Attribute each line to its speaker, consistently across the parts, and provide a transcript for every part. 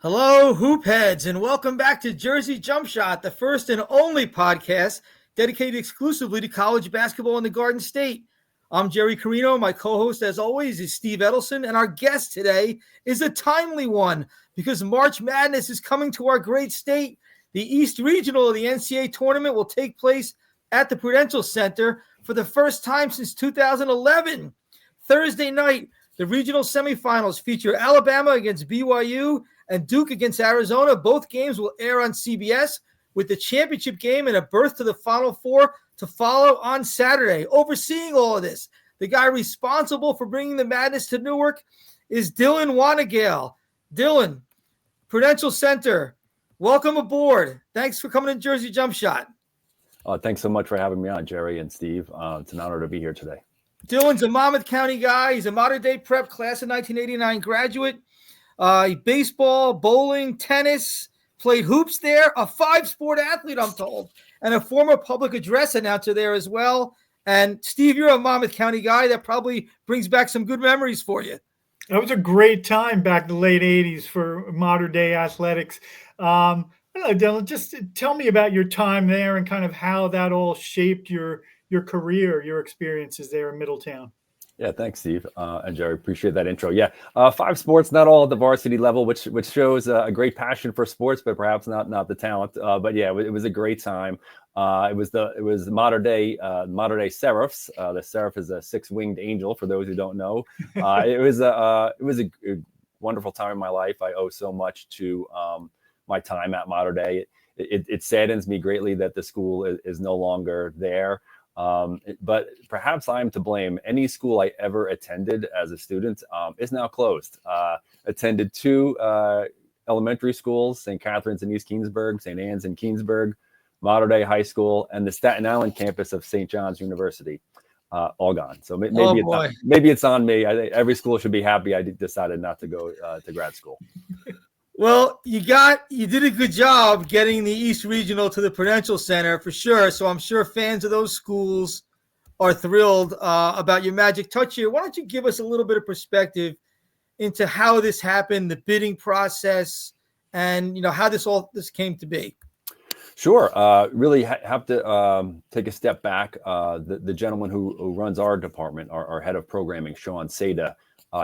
Speaker 1: Hello, hoop heads, and welcome back to Jersey Jump Shot, the first and only podcast dedicated exclusively to college basketball in the Garden State. I'm Jerry Carino. My co-host, as always, is Steve Edelson, and our guest today is a timely one because March Madness is coming to our great state. The East Regional of the NCAA tournament will take place at the Prudential Center for the first time since 2011. Thursday night, the regional semifinals feature Alabama against BYU and Duke against Arizona. Both games will air on CBS, with the championship game and a berth to the Final Four to follow on Saturday. Overseeing all of this, the guy responsible for bringing the madness to Newark is Dylan Wanagiel. Dylan, Prudential Center, welcome aboard. Thanks for coming to Jersey Jump Shot.
Speaker 2: Thanks so much for having me on, Jerry and Steve. It's an honor to be here today.
Speaker 1: Dylan's a Monmouth County guy. He's a modern-day prep class of 1989 graduate. Baseball, bowling, tennis, played hoops there, a five-sport athlete, I'm told, and a former public address announcer there as well. And, Steve, you're a Monmouth County guy. That probably brings back some good memories for you.
Speaker 3: That was a great time back in the late 80s for modern-day athletics. I don't know, Dylan, just tell me about your time there and kind of how that all shaped your career, your experiences there in Middletown.
Speaker 2: Yeah, thanks, Steve and Jerry. Appreciate that intro. Yeah, five sports, not all at the varsity level, which shows a great passion for sports, but perhaps not the talent. But yeah, it was a great time. It was modern day Seraphs. The Seraph is a six-winged angel. For those who don't know, it was a wonderful time in my life. I owe so much to my time at Modern Day. It saddens me greatly that the school is no longer there. But perhaps I'm to blame. Any school I ever attended as a student is now closed. Attended two elementary schools, St. Catherine's in East Keansburg, St. Anne's in Keansburg, Modern Day High School, and the Staten Island campus of St. John's University. All gone. So maybe it's on me. I think every school should be happy I decided not to go to grad school.
Speaker 1: Well, you did a good job getting the East Regional to the Prudential Center for sure. So I'm sure fans of those schools are thrilled about your magic touch here. Why don't you give us a little bit of perspective into how this happened, the bidding process, and how this came to be?
Speaker 2: Sure. Really have to take a step back. The gentleman who runs our department, our head of programming, Sean Seda,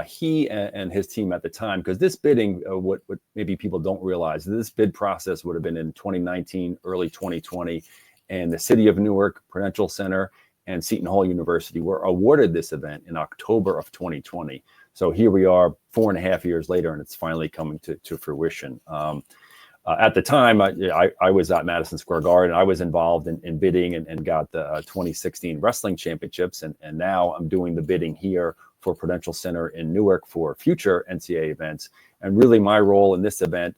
Speaker 2: he and his team at the time, because this bidding, what maybe people don't realize, this bid process would have been in 2019, early 2020, and the city of Newark, Prudential Center, and Seton Hall University were awarded this event in October of 2020. So here we are 4.5 years later, and it's finally coming to fruition. At the time, I was at Madison Square Garden. I was involved in bidding and got the 2016 wrestling championships. And now I'm doing the bidding here for Prudential Center in Newark for future NCAA events. And really my role in this event,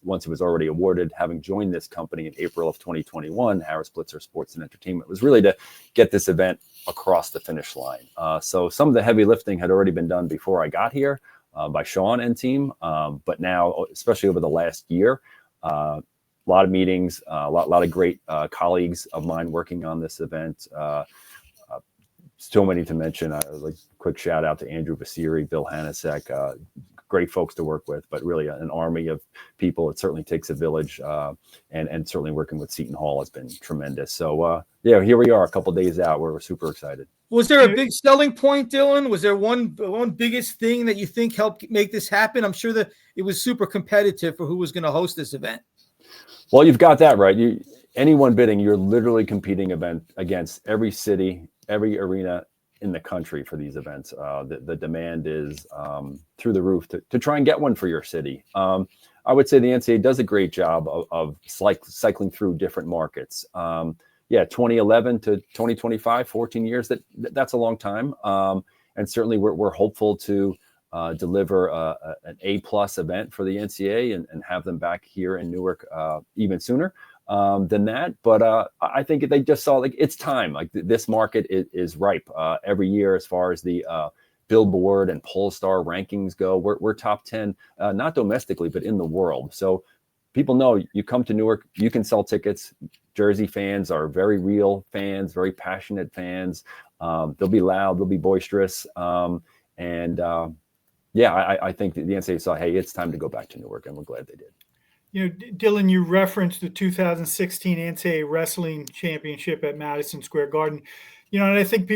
Speaker 2: once it was already awarded, having joined this company in April of 2021, Harris Blitzer Sports and Entertainment, was really to get this event across the finish line. So some of the heavy lifting had already been done before I got here by Sean and team. But now, especially over the last year, a lot of meetings, a lot of great colleagues of mine working on this event. So many to mention. Like quick shout out to Andrew Basiri, Bill Hanasek, great folks to work with, but really an army of people. It certainly takes a village, and certainly working with Seton Hall has been tremendous. So yeah, here we are a couple days out. We're super excited.
Speaker 1: Was there a big selling point, Dylan? Was there one biggest thing that you think helped make this happen? I'm sure that it was super competitive for who was going to host this event.
Speaker 2: Well, you've got that right. Anyone bidding, you're literally competing against every city, every arena in the country for these events. The demand is through the roof to try and get one for your city. I would say the NCAA does a great job of cycling through different markets. 2011 to 2025, 14 years, that's a long time. And certainly we're hopeful to deliver an A+ event for the NCAA and have them back here in Newark even sooner than that. But I think they just saw it's time. This market is ripe every year as far as the Billboard and Pollstar rankings go. We're top 10, not domestically, but in the world. So people know you come to Newark, you can sell tickets. Jersey fans are very real fans, very passionate fans. They'll be loud, they'll be boisterous. And yeah, I think the NCAA saw, hey, it's time to go back to Newark, and we're glad they did.
Speaker 3: You know, Dylan, you referenced the 2016 NCAA Wrestling Championship at Madison Square Garden. You know, and I think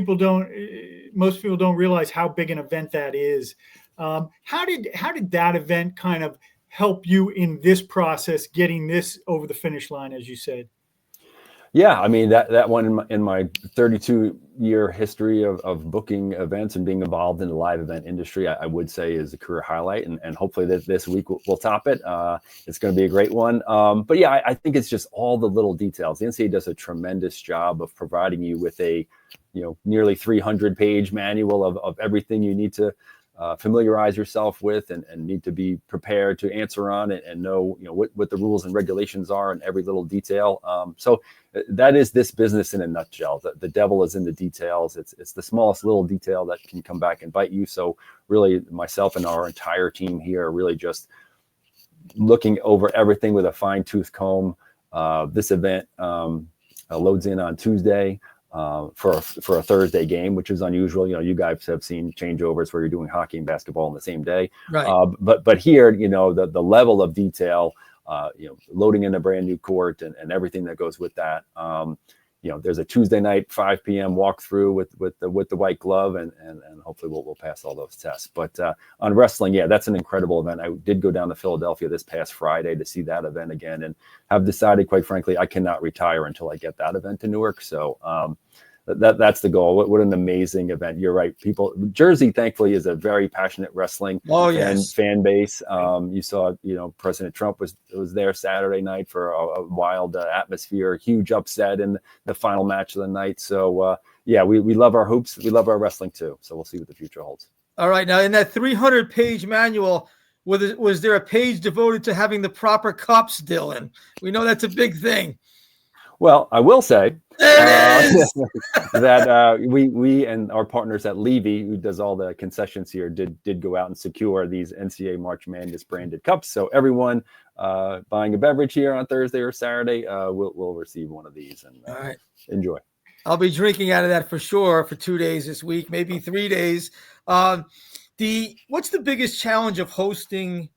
Speaker 3: most people don't realize how big an event that is. How did that event kind of help you in this process, getting this over the finish line, as you said?
Speaker 2: Yeah, I mean that one in my 32-year history of booking events and being involved in the live event industry, I would say is a career highlight, and hopefully this week we'll top it. It's going to be a great one. But yeah, I think it's just all the little details. The NCAA does a tremendous job of providing you with a nearly 300-page manual of everything you need to familiarize yourself with and need to be prepared to answer on and know what the rules and regulations are in every little detail. So that is this business in a nutshell. The devil is in the details. It's the smallest little detail that can come back and bite you. So really, myself and our entire team here are really just looking over everything with a fine-tooth comb. This event loads in on Tuesday. For a Thursday game, which is unusual. You guys have seen changeovers where you're doing hockey and basketball in the same day.
Speaker 1: Right.
Speaker 2: But here, the level of detail, loading in a brand new court and everything that goes with that. There's a Tuesday night 5 p.m. walkthrough with the white glove, and hopefully we'll pass all those tests. But on wrestling, yeah, that's an incredible event. I did go down to Philadelphia this past Friday to see that event again, and have decided, quite frankly, I cannot retire until I get that event to Newark. So that's the goal. What an amazing event. You're right. Jersey, thankfully, is a very passionate wrestling fan base. You saw, President Trump was there Saturday night for a wild atmosphere, huge upset in the final match of the night. So, we love our hoops. We love our wrestling too. So we'll see what the future holds.
Speaker 1: All right. Now, in that 300-page manual, was there a page devoted to having the proper cups, Dylan? We know that's a big thing.
Speaker 2: Well, I will say
Speaker 1: that
Speaker 2: we and our partners at Levy, who does all the concessions here, did go out and secure these NCAA March Madness branded cups. So everyone buying a beverage here on Thursday or Saturday will receive one of these and
Speaker 1: all right.
Speaker 2: Enjoy.
Speaker 1: I'll be drinking out of that for sure for 2 days this week, maybe 3 days. What's the biggest challenge of hosting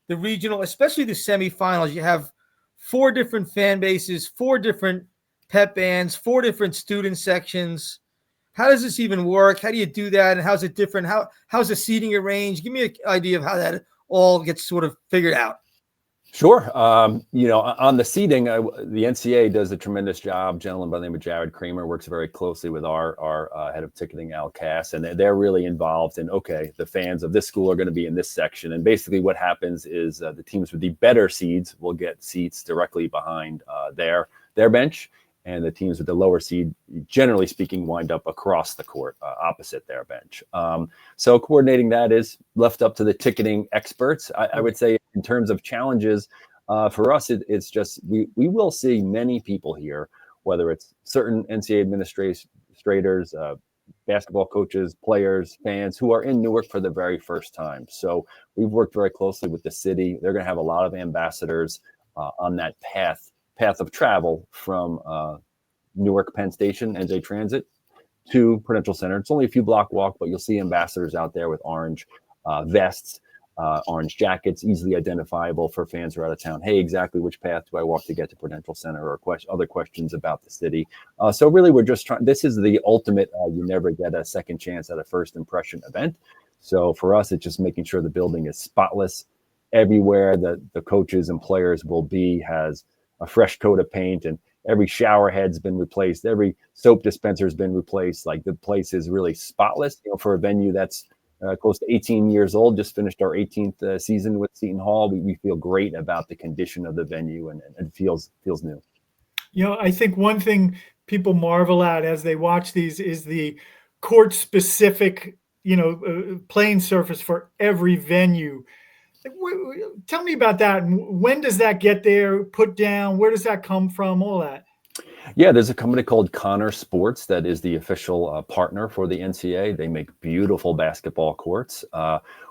Speaker 1: the regional, especially the semifinals? You have 4 different fan bases, 4 different pep bands, 4 different student sections. How does this even work? How do you do that? And how's it different? How's the seating arranged? Give me an idea of how that all gets sort of figured out.
Speaker 2: Sure. On the seating, the NCAA does a tremendous job. A gentleman by the name of Jared Kramer works very closely with our head of ticketing, Al Cass, and they're really involved in, the fans of this school are going to be in this section. And basically what happens is the teams with the better seeds will get seats directly behind their bench. And the teams with the lower seed, generally speaking, wind up across the court, opposite their bench. So coordinating that is left up to the ticketing experts. I would say in terms of challenges, for us, it's just we will see many people here, whether it's certain NCAA administrators, basketball coaches, players, fans who are in Newark for the very first time. So we've worked very closely with the city. They're going to have a lot of ambassadors on that path of travel from Newark Penn Station, NJ Transit, to Prudential Center. It's only a few block walk, but you'll see ambassadors out there with orange vests, orange jackets, easily identifiable for fans who are out of town. Hey, exactly which path do I walk to get to Prudential Center, or other questions about the city. So really, we're just trying. This is the ultimate. You never get a second chance at a first impression event. So for us, it's just making sure the building is spotless. Everywhere that the coaches and players will be has a fresh coat of paint, and every shower head's been replaced. Every soap dispenser has been replaced. Like, the place is really spotless, for a venue that's close to 18 years old, just finished our 18th season with Seton Hall. We feel great about the condition of the venue, and it feels new.
Speaker 3: I think one thing people marvel at as they watch these is the court specific, playing surface for every venue. Tell me about that. When does that get there, put down? Where does that come from? All that.
Speaker 2: Yeah, there's a company called Connor Sports that is the official partner for the NCAA. They make beautiful basketball courts.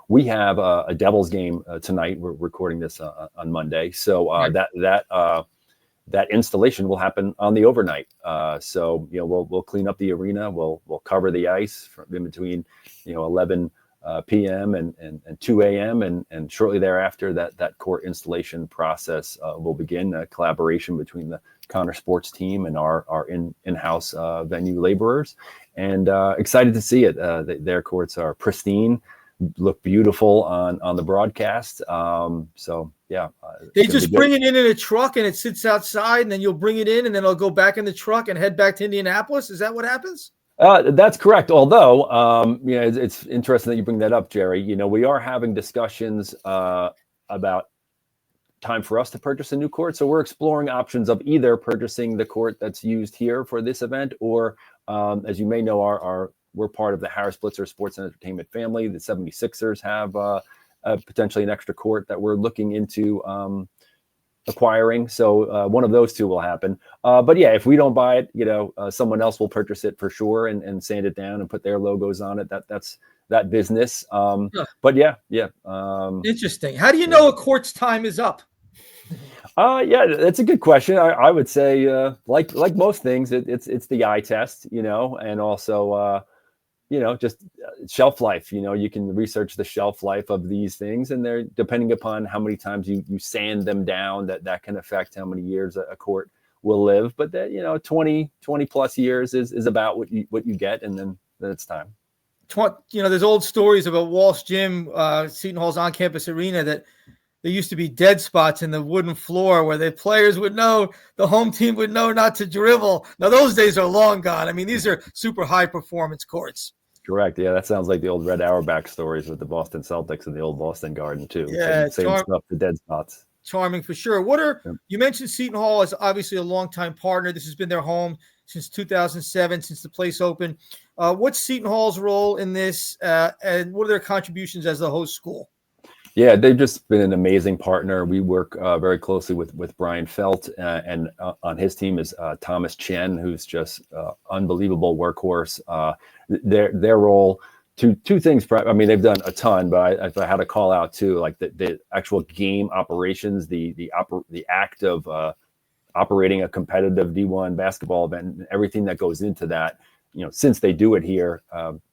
Speaker 2: We have a Devils game tonight. We're recording this on Monday, so that installation will happen on the overnight. So we'll clean up the arena. We'll cover the ice in between 11 p.m. and 2 a.m. And shortly thereafter, that court installation process will begin. A collaboration between the Connor Sports team and our in-house venue laborers, and excited to see it. Their courts are pristine, look beautiful on the broadcast. So yeah,
Speaker 1: they just bring it in a truck and it sits outside, and then you'll bring it in, and then it'll go back in the truck and head back to Indianapolis. Is that what happens?
Speaker 2: That's correct. Although, it's interesting that you bring that up, Jerry. We are having discussions about time for us to purchase a new court. So we're exploring options of either purchasing the court that's used here for this event, or as you may know, we're part of the Harris Blitzer Sports and Entertainment family. The 76ers have potentially an extra court that we're looking into acquiring. So one of those two will happen. But yeah, if we don't buy it, someone else will purchase it for sure and sand it down and put their logos on it. That's that business. But yeah.
Speaker 1: Interesting. How do you know a court's time is up?
Speaker 2: Yeah, that's a good question. I would say, like most things, it's the eye test, and also, just shelf life. You can research the shelf life of these things, and they're depending upon how many times you sand them down, that can affect how many years a court will live. But that 20 plus years is about what you get, and then it's time.
Speaker 1: There's old stories about Walsh Gym, Seton Hall's on-campus arena, that there used to be dead spots in the wooden floor where the players would know, the home team would know not to dribble. Now, those days are long gone. I mean, these are super high-performance courts.
Speaker 2: Correct. Yeah, that sounds like the old Red Auerbach stories with the Boston Celtics and the old Boston Garden, too.
Speaker 1: Yeah,
Speaker 2: same stuff, the dead spots.
Speaker 1: Charming for sure. You mentioned Seton Hall is obviously a longtime partner. This has been their home since 2007, since the place opened. What's Seton Hall's role in this, and what are their contributions as the host school?
Speaker 2: Yeah, they've just been an amazing partner. We work very closely with Brian Felt, and on his team is Thomas Chen, who's just unbelievable workhorse. Their role, two things. I mean, they've done a ton, but if I had to call out too, like the actual game operations, the act of operating a competitive D1 basketball event, and everything that goes into that. Since they do it here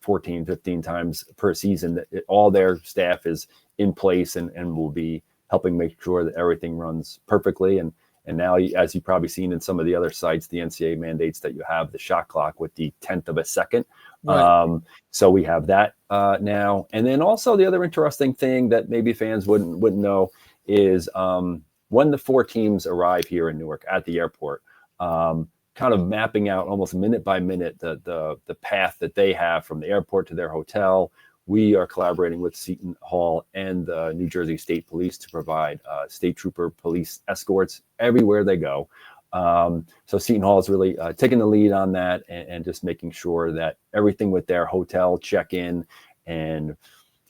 Speaker 2: 14, 15 times per season, all their staff is in place and will be helping make sure that everything runs perfectly. And now, as you've probably seen in some of the other sites, the NCAA mandates that you have the shot clock with the 10th of a second. Right. So we have that now. And then also the other interesting thing that maybe fans wouldn't know is when the four teams arrive here in Newark at the airport, kind of mapping out almost minute by minute the path that they have from the airport to their hotel. We are collaborating with Seton Hall and the New Jersey State Police to provide state trooper police escorts everywhere they go. So Seton Hall is really taking the lead on that and just making sure that everything with their hotel check-in and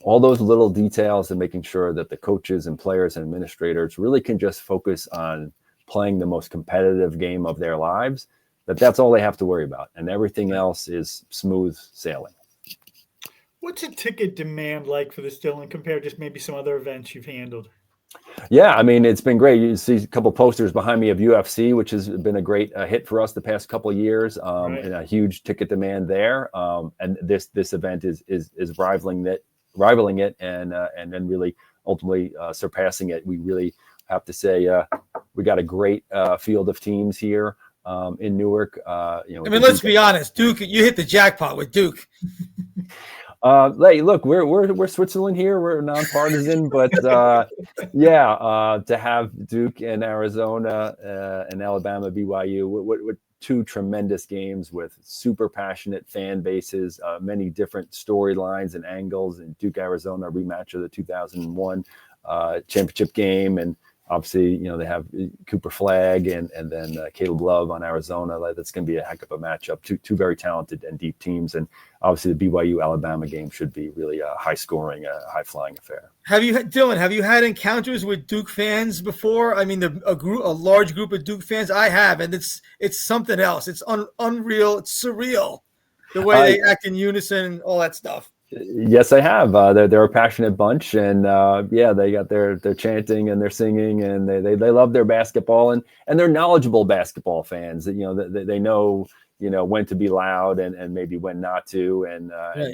Speaker 2: all those little details, and making sure that the coaches and players and administrators really can just focus on playing the most competitive game of their lives. That's all they have to worry about, and everything else is smooth sailing.
Speaker 3: What's a ticket demand like for this, Dylan, compared to just maybe some other events you've handled?
Speaker 2: Yeah, I mean, it's been great. You see a couple posters behind me of UFC, which has been a great hit for us the past couple of years, right. And a huge ticket demand there. And this event is rivaling it, and then really ultimately surpassing it. We really have to say we got a great field of teams here. In Newark,
Speaker 1: let's be honest, Duke, you hit the jackpot with Duke.
Speaker 2: Hey, look, we're Switzerland here. We're nonpartisan, but to have Duke and Arizona and Alabama, BYU, what two tremendous games with super passionate fan bases, many different storylines and angles. And Duke Arizona rematch of the 2001 championship game, and obviously, they have Cooper Flagg and then Caleb Love on Arizona. That's going to be a heck of a matchup. Two very talented and deep teams. And obviously the BYU-Alabama game should be really a high-scoring, high-flying affair.
Speaker 1: Dylan, have you had encounters with Duke fans before? I mean, a large group of Duke fans? I have, and it's something else. It's unreal. It's surreal, the way they act in unison and all that stuff.
Speaker 2: Yes, I have. They're a passionate bunch, and they got their chanting and their singing, and they love their basketball, and they're knowledgeable basketball fans. They know when to be loud and maybe when not to, and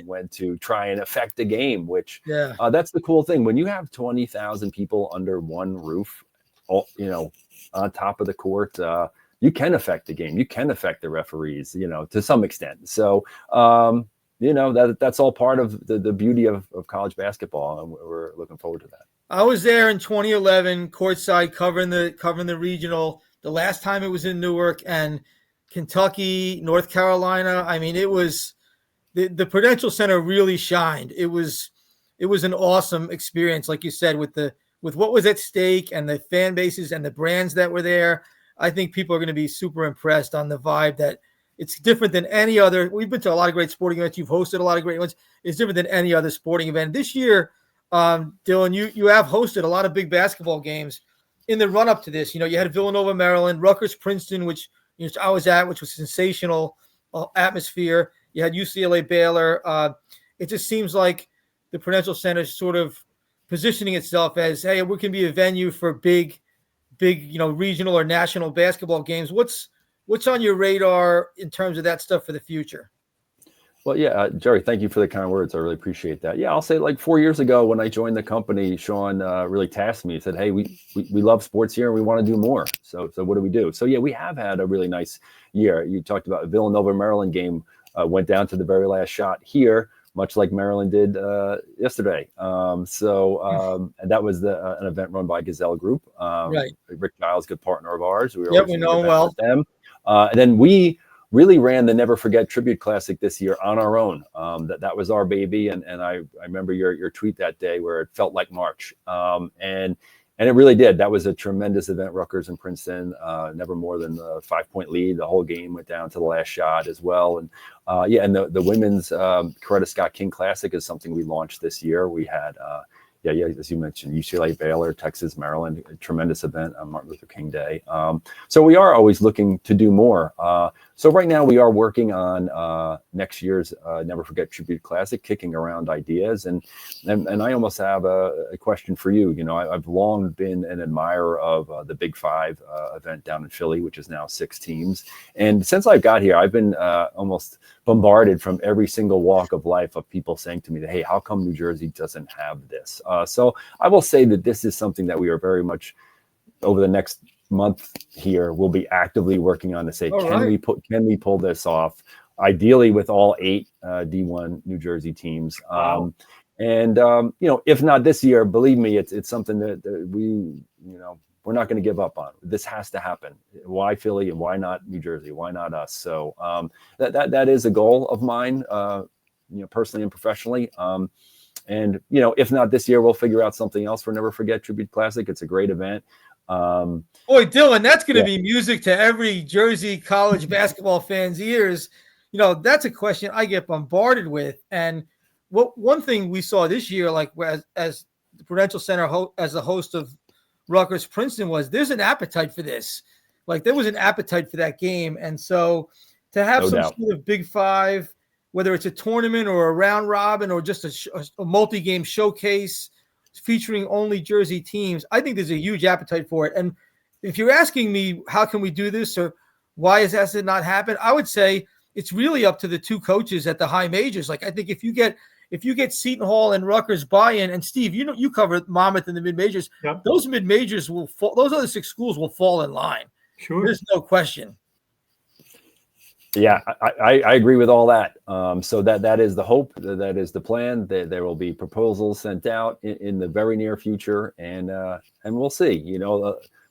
Speaker 2: when to try and affect the game, which that's the cool thing. When you have 20,000 people under one roof, on top of the court, you can affect the game. You can affect the referees, to some extent. So, that's all part of the beauty of college basketball. And we're looking forward to that.
Speaker 1: I was there in 2011, courtside, covering the regional. The last time it was in Newark, and Kentucky, North Carolina. I mean, it was the Prudential Center really shined. It was an awesome experience, like you said, with what was at stake and the fan bases and the brands that were there. I think people are going to be super impressed on the vibe that it's different than any other. We've been to a lot of great sporting events. You've hosted a lot of great ones. It's different than any other sporting event. This year, Dylan, you have hosted a lot of big basketball games in the run up to this. You had Villanova, Maryland, Rutgers, Princeton, which I was at, which was sensational atmosphere. You had UCLA, Baylor. It just seems like the Prudential Center is sort of positioning itself as, hey, we can be a venue for big, regional or national basketball games. What's on your radar in terms of that stuff for the future?
Speaker 2: Well, yeah, Jerry, thank you for the kind words. I really appreciate that. Yeah, I'll say like 4 years ago when I joined the company, Sean really tasked me. He said, hey, we love sports here and we want to do more. So what do we do? So, yeah, we have had a really nice year. You talked about a Villanova, Maryland game, went down to the very last shot here, much like Maryland did yesterday. And that was an event run by Gazelle Group.
Speaker 1: Right.
Speaker 2: Rick Giles, good partner of ours. We
Speaker 1: know him well.
Speaker 2: With them. And then we really ran the Never Forget Tribute Classic this year on our own. That was our baby. And I remember your tweet that day where it felt like March. And it really did. That was a tremendous event. Rutgers and Princeton, never more than a 5-point lead. The whole game went down to the last shot as well. And and the women's Coretta Scott King Classic is something we launched this year. We had, as you mentioned, UCLA, Baylor, Texas, Maryland, a tremendous event on Martin Luther King Day. So we are always looking to do more. So right now we are working on next year's Never Forget Tribute Classic, kicking around ideas. And I almost have a question for you. I've long been an admirer of the Big Five event down in Philly, which is now 6 teams. And since I got here, I've been almost bombarded from every single walk of life of people saying to me that, hey, how come New Jersey doesn't have this? So I will say that this is something that we are very much over the next month here, we'll be actively working on to say, can we pull this off? Ideally with all 8 D1 New Jersey teams.
Speaker 3: Wow.
Speaker 2: If not this year, believe me, it's something that we're not going to give up on. This has to happen. Why Philly and why not New Jersey? Why not us? So that is a goal of mine, personally and professionally. If not this year, we'll figure out something else for Never Forget Tribute Classic. It's a great event.
Speaker 1: Boy, Dylan, that's going to be music to every Jersey college basketball fan's ears. That's a question I get bombarded with. And one thing we saw this year, like as the Prudential Center as the host of Rutgers Princeton, was there's an appetite for this. Like there was an appetite for that game. And so to have sort of Big Five, whether it's a tournament or a round robin or just a multi-game showcase featuring only Jersey teams, I think there's a huge appetite for it. And if you're asking me, how can we do this or why has that not happened? I would say it's really up to the 2 coaches at the high majors. Like I think if you get Seton Hall and Rutgers buy-in, and Steve, you cover Monmouth in the mid majors, those mid majors will fall, those other 6 schools will fall in line.
Speaker 3: Sure.
Speaker 1: There's no question.
Speaker 2: Yeah, I agree with all that. So that is the hope. That is the plan. There will be proposals sent out in the very near future, and we'll see.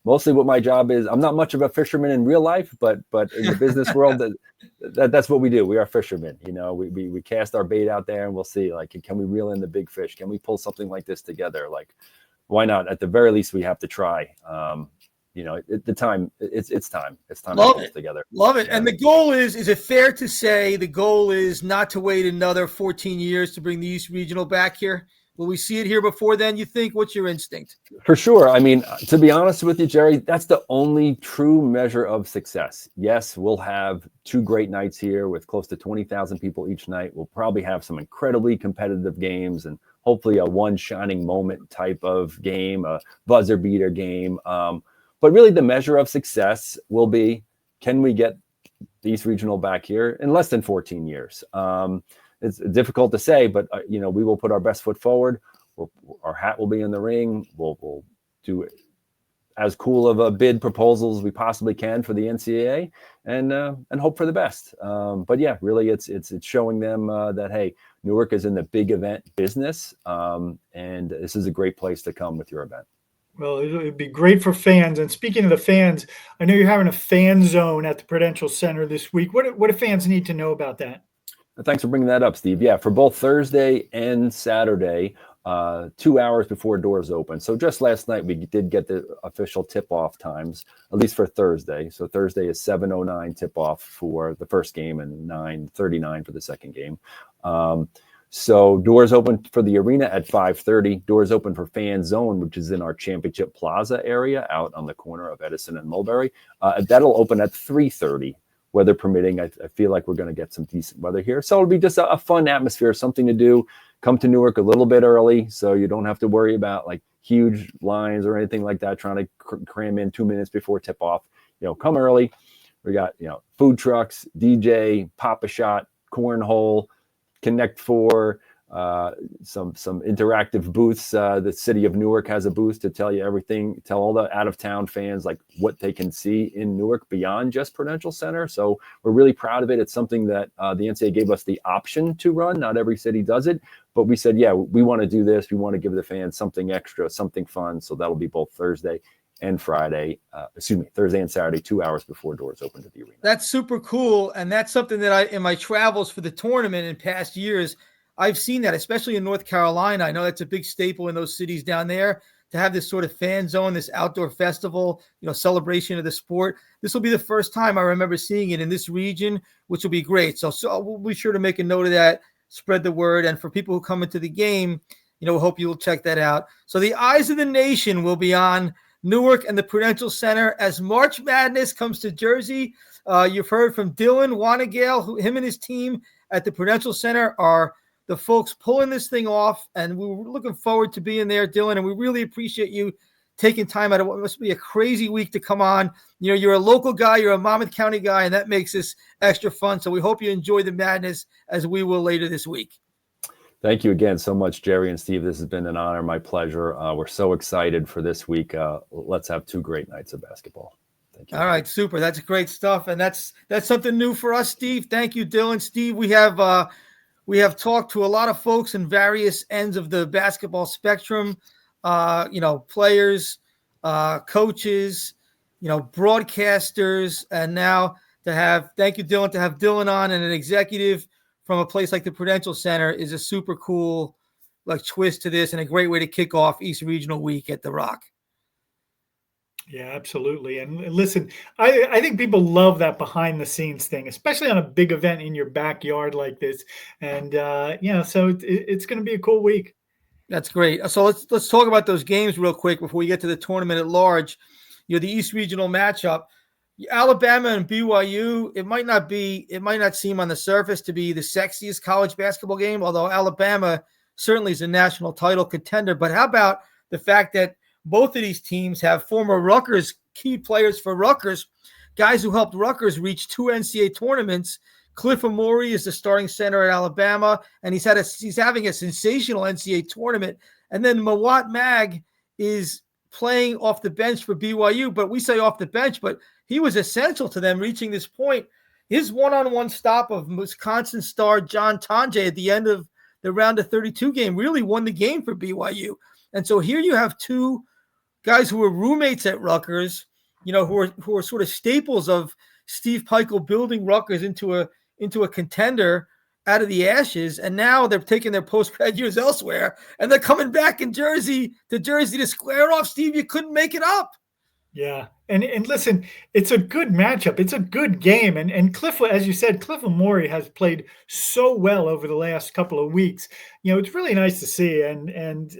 Speaker 2: Mostly what my job is. I'm not much of a fisherman in real life, but in the business world, that's what we do. We are fishermen. We cast our bait out there, and we'll see. Like, can we reel in the big fish? Can we pull something like this together? Like, why not? At the very least, we have to try. It's time. It's time to pull it together.
Speaker 1: Love it. Yeah. And the goal is it fair to say the goal is not to wait another 14 years to bring the East Regional back here? Will we see it here before then, you think? What's your instinct?
Speaker 2: For sure. I mean, to be honest with you, Jerry, that's the only true measure of success. Yes, we'll have 2 great nights here with close to 20,000 people each night. We'll probably have some incredibly competitive games and hopefully a one shining moment type of game, a buzzer beater game. But really the measure of success will be, can we get the East Regional back here in less than 14 years. It's difficult to say, but we will put our best foot forward. Our hat will be in the ring. We'll do as cool of a bid proposal as we possibly can for the NCAA, and hope for the best. But yeah, really, it's showing them that hey, Newark is in the big event business, and this is a great place to come with your event.
Speaker 3: Well, it'd be great for fans. And speaking of the fans, I know you're having a fan zone at the Prudential Center this week. What do fans need to know about that?
Speaker 2: Thanks for bringing that up, Steve. Yeah, for both Thursday and Saturday, 2 hours before doors open. So just last night, we did get the official tip-off times, at least for Thursday. So Thursday is 7:09 tip-off for the first game and 9:39 for the second game. So doors open for the arena at 5:30. Doors open for Fan Zone, which is in our Championship Plaza area out on the corner of Edison and Mulberry. That'll open at 3:30, weather permitting. I feel like we're going to get some decent weather here. So it'll be just a fun atmosphere, something to do. Come to Newark a little bit early so you don't have to worry about like huge lines or anything like that, trying to cram in 2 minutes before tip-off. Come early. We got, food trucks, DJ, Pop-A-Shot, Cornhole, Connect Four, some interactive booths. The city of Newark has a booth to tell you everything, tell all the out-of-town fans like what they can see in Newark beyond just Prudential Center. So we're really proud of it. It's something that the NCAA gave us the option to run. Not every city does it, but we said, yeah, we want to do this. We want to give the fans something extra, something fun. So that'll be both Thursday and Thursday and Saturday, 2 hours before doors open to the arena.
Speaker 1: That's super cool. And that's something that in my travels for the tournament in past years, I've seen that, especially in North Carolina. I know that's a big staple in those cities down there to have this sort of fan zone, this outdoor festival, celebration of the sport. This will be the first time I remember seeing it in this region, which will be great. So we'll be sure to make a note of that, spread the word. And for people who come into the game, hope you'll check that out. So the eyes of the nation will be on Newark and the Prudential Center as March Madness comes to Jersey. You've heard from Dylan Wanagiel, him and his team at the Prudential Center are the folks pulling this thing off, and we're looking forward to being there, Dylan, and we really appreciate you taking time out of what must be a crazy week to come on. You're a local guy, you're a Monmouth County guy, and that makes this extra fun. So we hope you enjoy the madness as we will later this week.
Speaker 2: Thank you again so much, Jerry and Steve. This has been an honor, my pleasure. We're so excited for this week. Let's have 2 great nights of basketball. Thank you.
Speaker 1: All right, super. That's great stuff, and that's something new for us, Steve. Thank you, Dylan. Steve, we have talked to a lot of folks in various ends of the basketball spectrum, players, coaches, broadcasters, and now thank you, Dylan, to have Dylan on and an executive from a place like the Prudential Center is a super cool twist to this and a great way to kick off East Regional Week at the Rock.
Speaker 3: Yeah, absolutely. And listen, I think people love that behind the scenes thing, especially on a big event in your backyard like this. And so it's going to be a cool week.
Speaker 1: That's great. So let's talk about those games real quick before we get to the tournament at large. The East Regional matchup, Alabama and BYU. It might not seem on the surface to be the sexiest college basketball game, although Alabama certainly is a national title contender. But how about the fact that both of these teams have former Rutgers key players for Rutgers, guys who helped Rutgers reach 2 NCAA tournaments. Cliff Amore is the starting center at Alabama, and he's having a sensational NCAA tournament. And then Mawat Mag is playing off the bench for BYU, but we say off the bench, but he was essential to them reaching this point. His one-on-one stop of Wisconsin star John Tonje at the end of the round of 32 game really won the game for BYU. And so here you have 2 guys who were roommates at Rutgers, who are sort of staples of Steve Peichel building Rutgers into a contender out of the ashes, and now they're taking their post-grad years elsewhere, and they're coming back in Jersey to square off. Steve, you couldn't make it up.
Speaker 3: Yeah. And listen, it's a good matchup. It's a good game. And Cliff, as you said, Cliff Amore has played so well over the last couple of weeks. It's really nice to see. And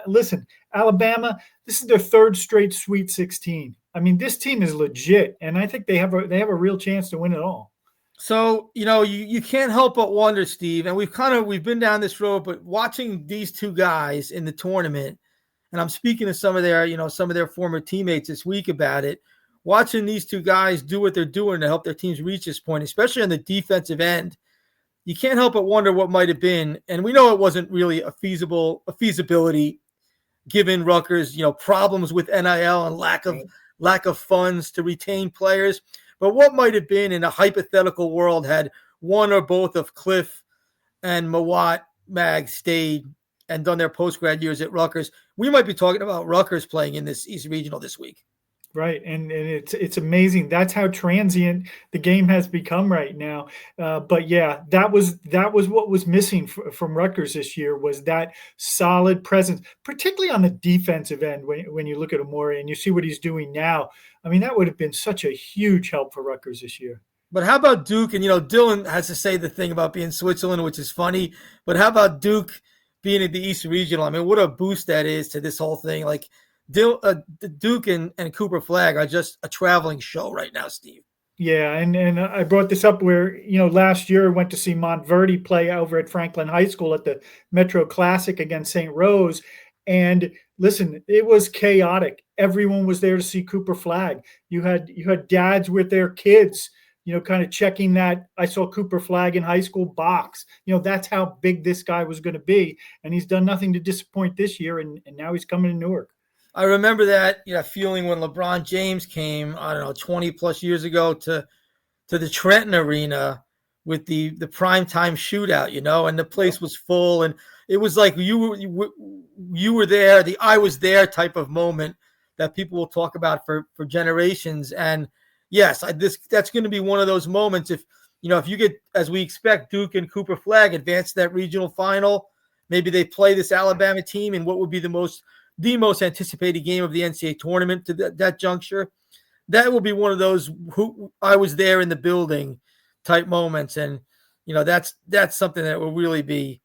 Speaker 3: listen, Alabama, this is their 3rd straight Sweet 16. I mean, this team is legit, and I think they have a real chance to win it all.
Speaker 1: So, you can't help but wonder, Steve, and we've been down this road, but watching these 2 guys in the tournament, and I'm speaking to some of their former teammates this week about it. watching these two guys do what they're doing to help their teams reach this point, especially on the defensive end, you can't help but wonder what might have been. And we know it wasn't really a feasibility given Rutgers, problems with NIL and lack of funds to retain players. But what might have been in a hypothetical world had one or both of Cliff and Mag stayed and done their post-grad years at Rutgers, we might be talking about Rutgers playing in this East Regional this week.
Speaker 3: Right, and it's amazing. That's how transient the game has become right now. But yeah, that was what was missing from Rutgers this year, was that solid presence, particularly on the defensive end. When you look at Amore and you see what he's doing now, I mean, that would have been such a huge help for Rutgers this year.
Speaker 1: But how about Duke? And Dylan has to say the thing about being Switzerland, which is funny. But how about Duke being at the East Regional? I mean, what a boost that is to this whole thing. Like, Duke and Cooper Flagg are just a traveling show right now, Steve.
Speaker 3: Yeah, and I brought this up where, last year I went to see Montverde play over at Franklin High School at the Metro Classic against St. Rose. And listen, it was chaotic. Everyone was there to see Cooper Flagg. You had dads with their kids, kind of checking that I saw Cooper Flagg in high school box. That's how big this guy was going to be. And he's done nothing to disappoint this year, and now he's coming to Newark.
Speaker 1: I remember that feeling when LeBron James came, 20 plus years ago to the Trenton Arena with the primetime shootout, and the place was full, and it was like you were there, the I was there type of moment that people will talk about for generations. And yes, that's going to be one of those moments. If you get, as we expect, Duke and Cooper Flagg advance to that regional final, maybe they play this Alabama team in what would be the most anticipated game of the NCAA tournament to that juncture. That will be one of those who I was there in the building type moments. And, that's something that will really be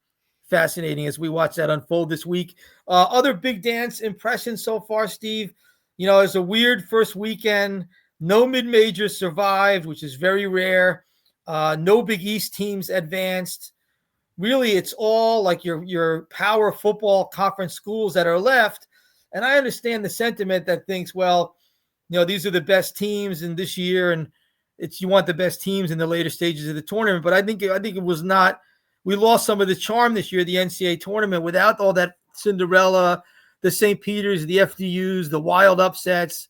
Speaker 1: fascinating as we watch that unfold this week. Other big dance impressions so far, Steve, it's a weird first weekend. No mid-majors survived, which is very rare. No Big East teams advanced. Really, it's all like your power football conference schools that are left. And I understand the sentiment that thinks, well, these are the best teams in this year, and you want the best teams in the later stages of the tournament. But I think it was not. We lost some of the charm this year, the NCAA tournament, without all that Cinderella, the St. Peter's, the FDUs, the wild upsets.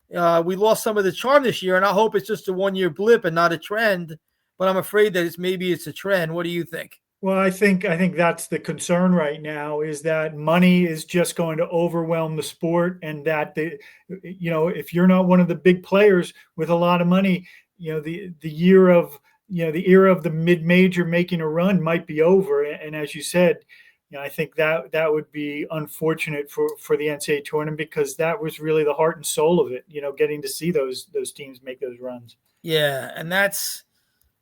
Speaker 1: We lost some of the charm this year, and I hope it's just a one-year blip and not a trend. But I'm afraid that maybe it's a trend. What do you think?
Speaker 3: Well, I think that's the concern right now, is that money is just going to overwhelm the sport, and that if you're not one of the big players with a lot of money, the era of the mid-major making a run might be over. And as you said, I think that would be unfortunate for the NCAA tournament, because that was really the heart and soul of it, getting to see those teams make those runs.
Speaker 1: Yeah, and that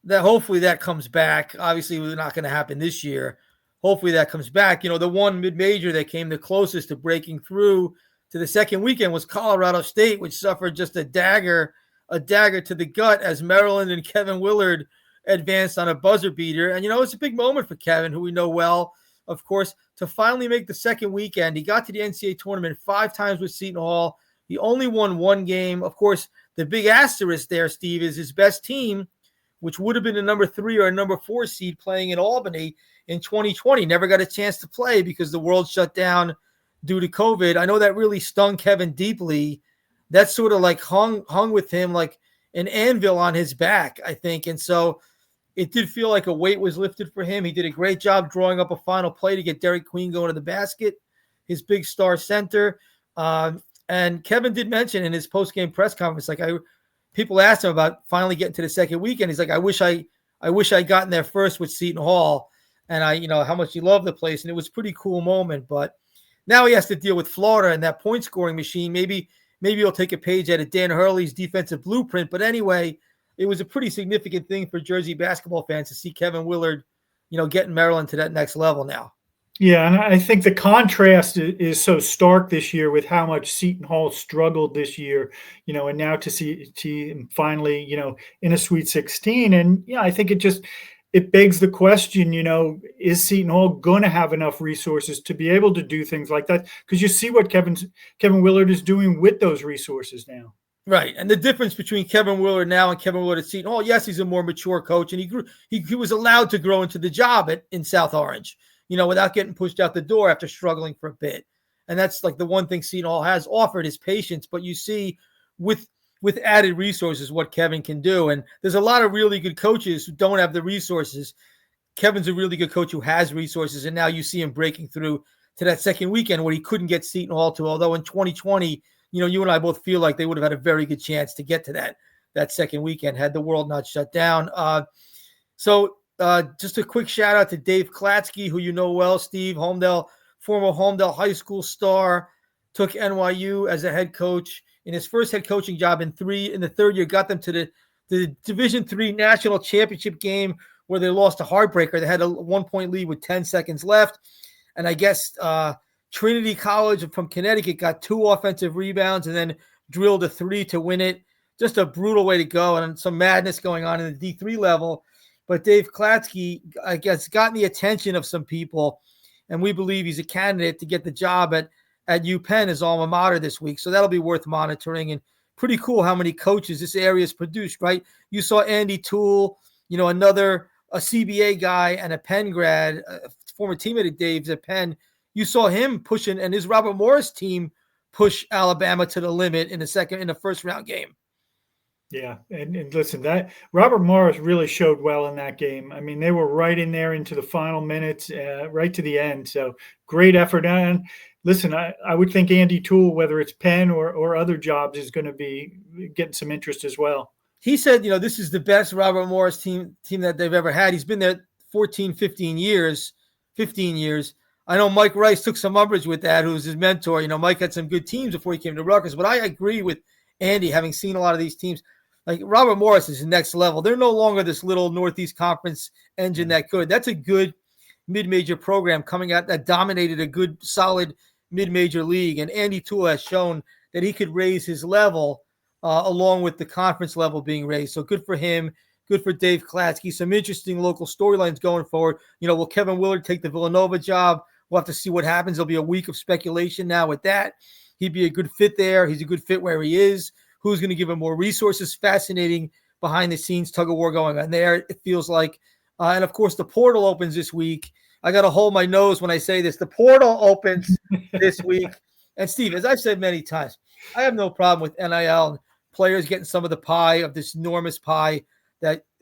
Speaker 1: hopefully that comes back. Obviously, it's not going to happen this year. Hopefully that comes back. The one mid-major that came the closest to breaking through to the second weekend was Colorado State, which suffered just a dagger to the gut as Maryland and Kevin Willard advanced on a buzzer beater. And, it's a big moment for Kevin, who we know well, of course, to finally make the second weekend. He got to the NCAA tournament 5 times with Seton Hall. He only won 1 game. Of course, the big asterisk there, Steve, is his best team, which would have been a number 3 or a number 4 seed playing in Albany in 2020. Never got a chance to play because the world shut down due to COVID. I know that really stung Kevin deeply. That sort of like hung with him like an anvil on his back, I think. And so it did feel like a weight was lifted for him. He did a great job drawing up a final play to get Derek Queen going to the basket, his big star center. And Kevin did mention in his post-game press conference, people asked him about finally getting to the second weekend. He's like, I wish I'd gotten there first with Seton Hall, and how much he loved the place. And it was a pretty cool moment. But now he has to deal with Florida and that point scoring machine. Maybe he'll take a page out of Dan Hurley's defensive blueprint. But anyway, it was a pretty significant thing for Jersey basketball fans to see Kevin Willard, getting Maryland to that next level now.
Speaker 3: Yeah, and I think the contrast is so stark this year with how much Seton Hall struggled this year, and now to see him finally, in a Sweet 16. And I think it begs the question, is Seton Hall going to have enough resources to be able to do things like that? Because you see what Kevin Willard is doing with those resources now.
Speaker 1: Right. And the difference between Kevin Willard now and Kevin Willard at Seton Hall, yes, he's a more mature coach, and he was allowed to grow into the job in South Orange, without getting pushed out the door after struggling for a bit. And that's like the one thing Seton Hall has offered is patience. But you see with added resources what Kevin can do. And there's a lot of really good coaches who don't have the resources. Kevin's a really good coach who has resources, and now you see him breaking through to that second weekend where he couldn't get Seton Hall to, although in 2020, you and I both feel like they would have had a very good chance to get to that second weekend had the world not shut down. So just a quick shout out to Dave Klatsky, who you know well, Steve, former Homedale High School star, took NYU as a head coach in his first head coaching job in the third year, got them to the Division III national championship game where they lost a heartbreaker. They had a 1-point lead with 10 seconds left. And I guess Trinity College from Connecticut got 2 offensive rebounds and then drilled a 3 to win it. Just a brutal way to go, and some madness going on in the D3 level. But Dave Klatsky, I guess, gotten the attention of some people, and we believe he's a candidate to get the job at UPenn, his alma mater, this week. So that'll be worth monitoring. And pretty cool how many coaches this area has produced, right? You saw Andy Toole, a CBA guy and a Penn grad, a former teammate of Dave's at Penn. You saw him pushing, and his Robert Morris team push Alabama to the limit in the first round game.
Speaker 3: Yeah, and listen, that Robert Morris really showed well in that game. I mean, they were right in there into the final minutes, right to the end. So great effort. And listen, I would think Andy Toole, whether it's Penn or other jobs, is going to be getting some interest as well.
Speaker 1: He said, this is the best Robert Morris team that they've ever had. He's been there 15 years. I know Mike Rice took some umbrage with that, who was his mentor. Mike had some good teams before he came to Rutgers, but I agree with Andy, having seen a lot of these teams. Like Robert Morris is the next level. They're no longer this little Northeast Conference engine that could. That's a good mid-major program coming out that dominated a good, solid mid-major league. And Andy Toole has shown that he could raise his level along with the conference level being raised. So good for him. Good for Dave Klatsky. Some interesting local storylines going forward. Will Kevin Willard take the Villanova job? We'll have to see what happens. There'll be a week of speculation now with that. He'd be a good fit there. He's a good fit where he is. Who's going to give him more resources? Fascinating behind-the-scenes tug-of-war going on there, it feels like. And, of course, the portal opens this week. I got to hold my nose when I say this. The portal opens this week. And, Steve, as I've said many times, I have no problem with NIL and players getting some of the pie of this enormous pie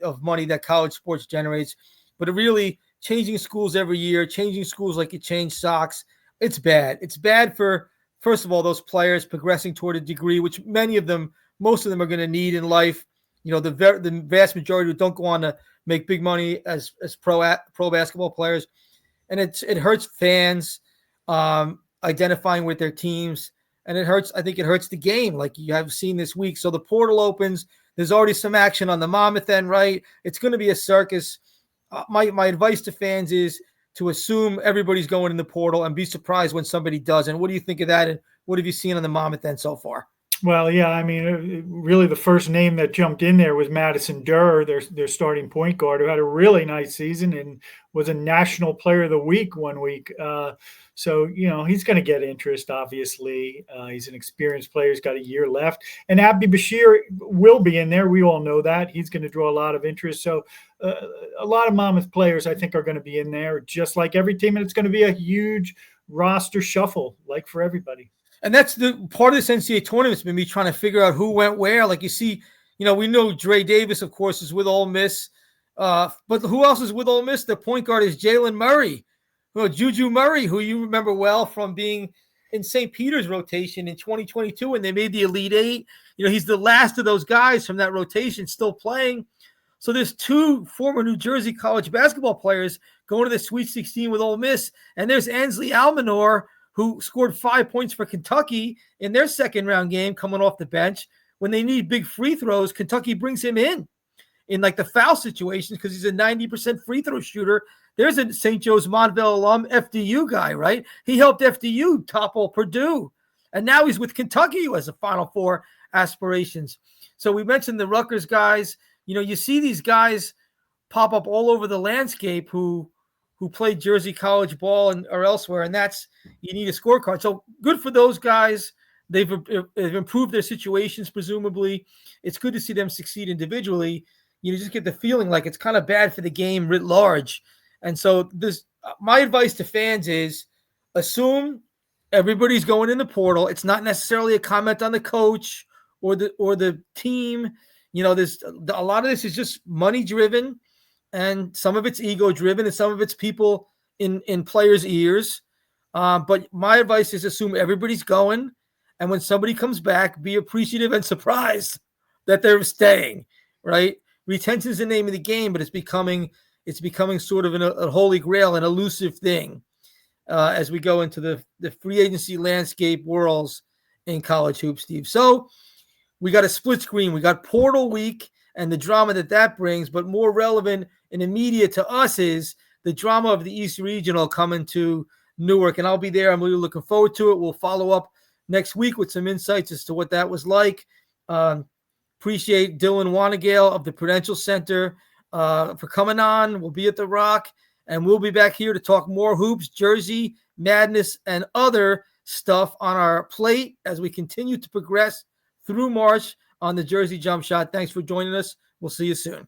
Speaker 1: of money that college sports generates. But it really changing schools every year, changing schools like you change socks, it's bad. It's bad for, first of all, those players progressing toward a degree, which most of them are going to need in life. The vast majority who don't go on to make big money as pro basketball players. And it hurts fans identifying with their teams. And I think it hurts the game, like you have seen this week. So the portal opens. There's already some action on the Monmouth end, right? It's going to be a circus. My advice to fans is to assume everybody's going in the portal and be surprised when somebody doesn't. What do you think of that? And what have you seen on the Monmouth end so far?
Speaker 3: Well, yeah, I mean, really the first name that jumped in there was Madison Durr, their starting point guard, who had a really nice season and was a National Player of the Week one week. So, he's going to get interest, obviously. He's an experienced player. He's got a year left. And Abdi Bashir will be in there. We all know that. He's going to draw a lot of interest. So a lot of Monmouth players, I think, are going to be in there, just like every team. And it's going to be a huge roster shuffle, like for everybody.
Speaker 1: And that's the part of this NCAA tournament's been me trying to figure out who went where. Like you see, we know Dre Davis, of course, is with Ole Miss. But who else is with Ole Miss? The point guard is Jalen Murray. Juju Murray, who you remember well from being in St. Peter's rotation in 2022 when they made the Elite Eight. He's the last of those guys from that rotation still playing. So there's 2 former New Jersey college basketball players going to the Sweet 16 with Ole Miss. And there's Ansley Almanor, who scored 5 points for Kentucky in their second-round game coming off the bench. When they need big free throws, Kentucky brings him in like the foul situations because he's a 90% free throw shooter. There's a St. Joe's Montville alum FDU guy, right? He helped FDU topple Purdue. And now he's with Kentucky, who has a Final Four aspirations. So we mentioned the Rutgers guys. You see these guys pop up all over the landscape who played Jersey college ball or elsewhere, and you need a scorecard. So good for those guys they've improved their situations, presumably. It's good to see them succeed individually. You just get the feeling like it's kind of bad for the game writ large. And so my advice to fans is assume everybody's going in the portal. It's not necessarily a comment on the coach or the team. There's a lot of this is just money driven, and some of it's ego driven, and some of it's people in players' ears. But my advice is assume everybody's going, and when somebody comes back, be appreciative and surprised that they're staying. Right? Retention is the name of the game, but it's becoming sort of a holy grail, an elusive thing as we go into the free agency landscape whirls in college hoops, Steve. So we got a split screen. We got portal week and the drama that brings, but more relevant and immediate to us is the drama of the East Regional coming to Newark, and I'll be there. I'm really looking forward to it. We'll follow up next week with some insights as to what that was like. Appreciate Dylan Wanagiel of the Prudential Center for coming on. We'll be at the Rock, and we'll be back here to talk more hoops, Jersey, madness, and other stuff on our plate as we continue to progress through March on the Jersey Jump Shot. Thanks for joining us. We'll see you soon.